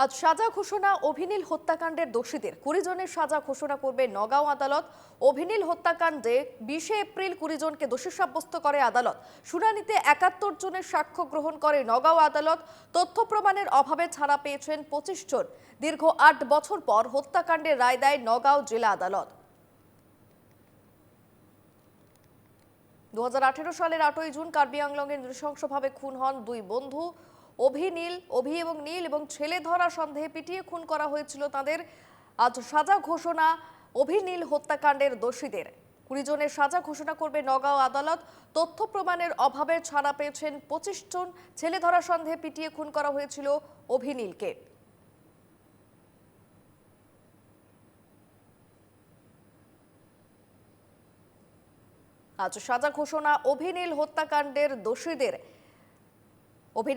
আজ সাজা ঘোষণা অভিনীল হত্যাকাণ্ডের দোষীদের 20 জনের সাজা ঘোষণা করবে নগাঁও আদালত। অভিনীল হত্যাকাণ্ডে 20 এপ্রিল 20 জনকে দোষী সাব্যস্ত করে আদালত। শুনানিতে 71 জনের সাক্ষ্য গ্রহণ করে নগাঁও আদালত। তথ্য প্রমাণের অভাবে ছাড়া পেয়েছেন 25 জন। দীর্ঘ 8 বছর পর হত্যাকাণ্ডের রায় দেয় নগাঁও জেলা আদালত। 2018 সালের 8ই জুন কার্বি আংলংয়ে নৃশংসভাবে খুন হন দুই বন্ধু অভি এবং নীল এবং ছেলে ধরা সন্দেহে পিটিয়ে খুন করা হয়েছিল তাদের। আজ সাজা ঘোষণা নীল হত্যাকাণ্ডের দোষীদের। 20 জনের সাজা ঘোষণা করবে নগাঁও আদালত। তথ্য প্রমাণের অভাবে ছাড়া পেয়েছেন 25 জন। ছেলে ধরা সন্দেহে পিটিয়ে খুন করা হয়েছিল নীলকে। আজ সাজা ঘোষণা নীল হত্যাকাণ্ডের দোষীদের।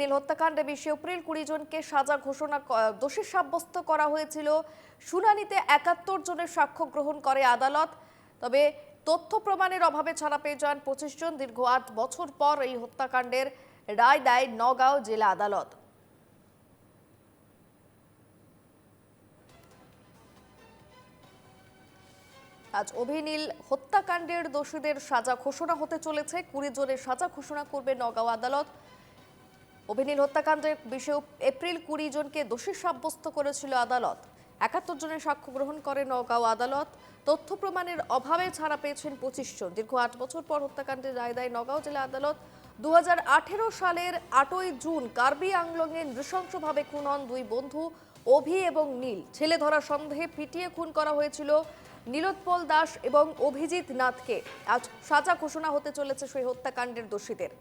নীল হত্যাকাণ্ডে 20 এপ্রিল 20 জনকে সাজা ঘোষণা দোষী সাব্যস্ত করা হয়েছিল। শুনানিতে 71 জনের সাক্ষ্য গ্রহণ করে আদালত। তবে তথ্য প্রমাণের অভাবে ছাড়া পেয়ে যান 25 জন। দীর্ঘ 8 বছর পর এই হত্যাকাণ্ডের রায় দেয় নগাঁও জেলা আদালত। আজ নীল হত্যাকাণ্ডের দোষীদের সাজা ঘোষণা হতে চলেছে। 20 জনের সাজা ঘোষণা করবে নগাঁও আদালত। নীল হত্যাকাণ্ডে 20 এপ্রিল 20 জনকে দোষী সাব্যস্ত করেছিল আদালত। 71 জনের সাক্ষ্য গ্রহণ করে নগাঁও আদালত। তথ্য প্রমাণের অভাবে ছাড়া পেয়েছেন 25 জন। দীর্ঘ 8 বছর পর হত্যাকাণ্ডের রায় দেয় নগাঁও জেলা আদালত। 2018 সালের 8ই জুন কার্বি আংলংয়ে নৃশংসভাবে খুন হন দুই বন্ধু অভি এবং নীল। ছেলে ধরা সন্দেহে পিটিয়ে খুন করা হয়েছিল নীলোৎপল দাস এবং অভিজিৎ নাথকে। আজ সাজা ঘোষণা হতে চলেছে সেই হত্যাকাণ্ডের দোষীদের।